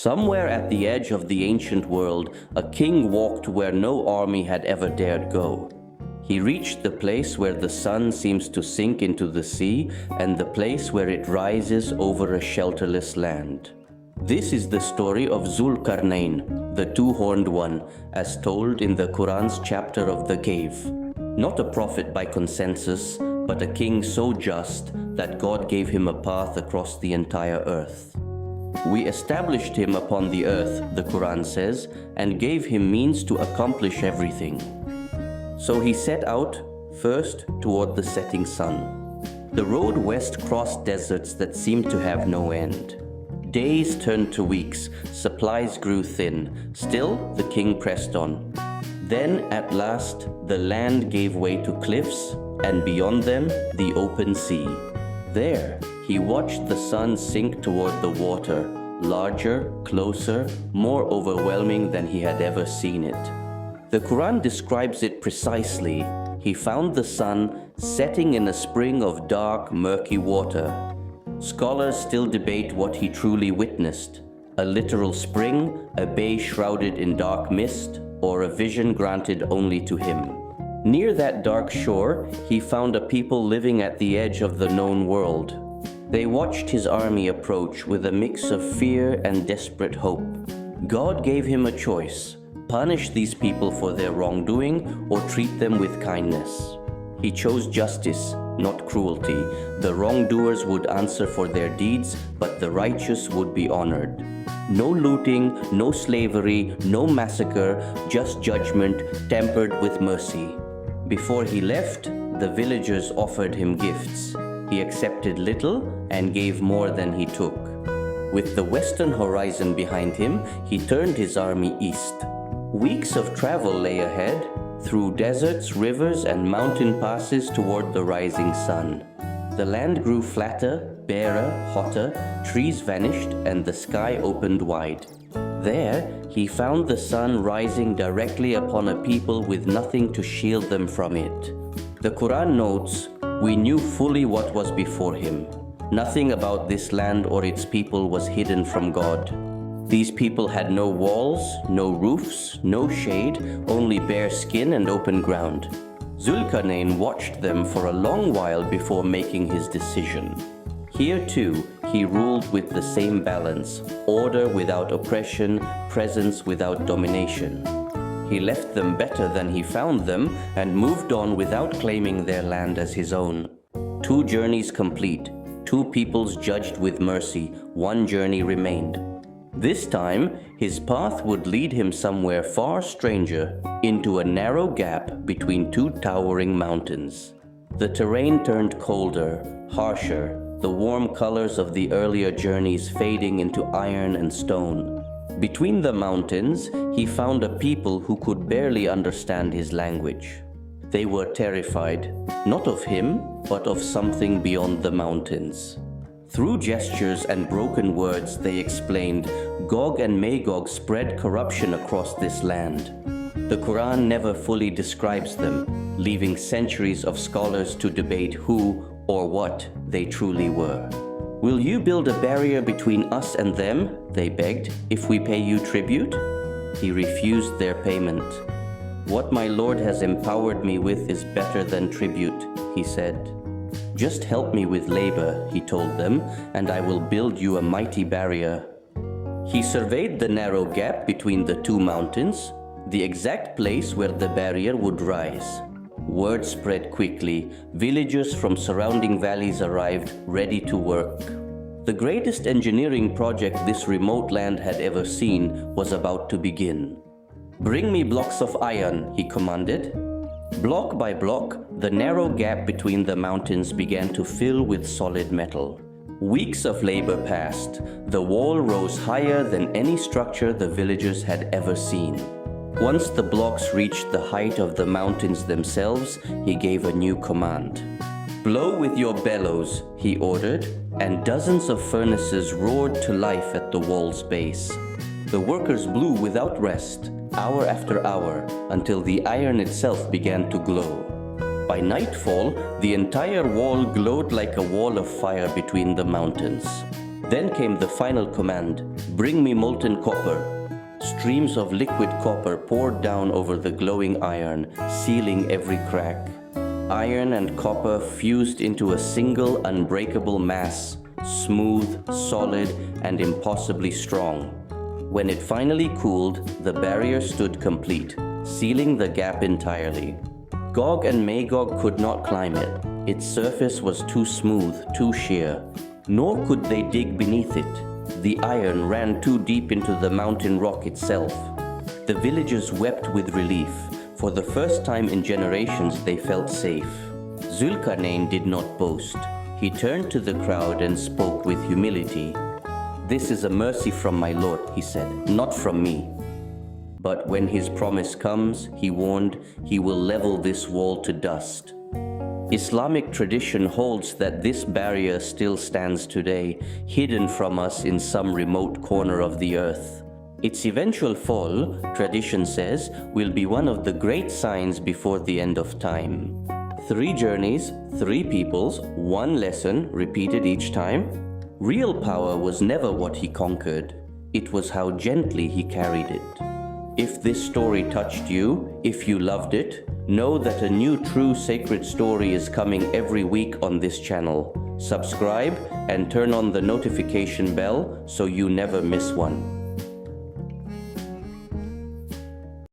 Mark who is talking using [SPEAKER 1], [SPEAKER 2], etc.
[SPEAKER 1] Somewhere at the edge of the ancient world, a king walked where no army had ever dared go. He reached the place where the sun seems to sink into the sea and the place where it rises over a shelterless land. This is the story of Zul-Qarnayn, the two-horned one, as told in the Quran's chapter of the cave. Not a prophet by consensus, but a king so just that God gave him a path across the entire earth. We established him upon the earth, the Quran says, and gave him means to accomplish everything. So he set out, first toward the setting sun. The road west crossed deserts that seemed to have no end. Days turned to weeks, supplies grew thin. Still, the king pressed on. Then, at last, the land gave way to cliffs, and beyond them, the open sea. There, he watched the sun sink toward the water, larger, closer, more overwhelming than he had ever seen it. The Quran describes it precisely. He found the sun setting in a spring of dark, murky water. Scholars still debate what he truly witnessed: a literal spring, a bay shrouded in dark mist, or a vision granted only to him. Near that dark shore, he found a people living at the edge of the known world. They watched his army approach with a mix of fear and desperate hope. God gave him a choice: punish these people for their wrongdoing or treat them with kindness. He chose justice, not cruelty. The wrongdoers would answer for their deeds, but the righteous would be honored. No looting, no slavery, no massacre, just judgment tempered with mercy. Before he left, the villagers offered him gifts. He accepted little and gave more than he took. With the western horizon behind him, he turned his army east. Weeks of travel lay ahead, through deserts, rivers, and mountain passes toward the rising sun. The land grew flatter, barer, hotter, trees vanished, and the sky opened wide. There, he found the sun rising directly upon a people with nothing to shield them from it. The Quran notes, "We knew fully what was before him. Nothing about this land or its people was hidden from God." These people had no walls, no roofs, no shade, only bare skin and open ground. Zulkarnain watched them for a long while before making his decision. Here too, he ruled with the same balance: order without oppression, presence without domination. He left them better than he found them and moved on without claiming their land as his own. 2 journeys complete, 2 peoples judged with mercy, 1 journey remained. This time, his path would lead him somewhere far stranger, into a narrow gap between 2 towering mountains. The terrain turned colder, harsher, the warm colors of the earlier journeys fading into iron and stone. Between the mountains, he found a people who could barely understand his language. They were terrified, not of him, but of something beyond the mountains. Through gestures and broken words, they explained, Gog and Magog spread corruption across this land. The Quran never fully describes them, leaving centuries of scholars to debate who or what they truly were. "Will you build a barrier between us and them?" they begged, "if we pay you tribute?" He refused their payment. "What my Lord has empowered me with is better than tribute," he said. "Just help me with labor," he told them, "and I will build you a mighty barrier." He surveyed the narrow gap between the 2 mountains, the exact place where the barrier would rise. Word spread quickly. Villagers from surrounding valleys arrived, ready to work. The greatest engineering project this remote land had ever seen was about to begin. "Bring me blocks of iron," he commanded. Block by block, the narrow gap between the mountains began to fill with solid metal. Weeks of labor passed. The wall rose higher than any structure the villagers had ever seen. Once the blocks reached the height of the mountains themselves, he gave a new command. "Blow with your bellows," he ordered, and dozens of furnaces roared to life at the wall's base. The workers blew without rest, hour after hour, until the iron itself began to glow. By nightfall, the entire wall glowed like a wall of fire between the mountains. Then came the final command, "Bring me molten copper." Streams of liquid copper poured down over the glowing iron, sealing every crack. Iron and copper fused into a single unbreakable mass, smooth, solid, and impossibly strong. When it finally cooled, the barrier stood complete, sealing the gap entirely. Gog and Magog could not climb it. Its surface was too smooth, too sheer. Nor could they dig beneath it. The iron ran too deep into the mountain rock itself. The villagers wept with relief. For the first time in generations, they felt safe. Zulkarnain did not boast. He turned to the crowd and spoke with humility. "This is a mercy from my Lord," he said, "not from me." But when his promise comes, he warned, he will level this wall to dust. Islamic tradition holds that this barrier still stands today, hidden from us in some remote corner of the earth. Its eventual fall, tradition says, will be one of the great signs before the end of time. 3 journeys, 3 peoples, 1 lesson repeated each time. Real power was never what he conquered. It was how gently he carried it. If this story touched you, if you loved it, know that a new true sacred story is coming every week on this channel. Subscribe and turn on the notification bell so you never miss one.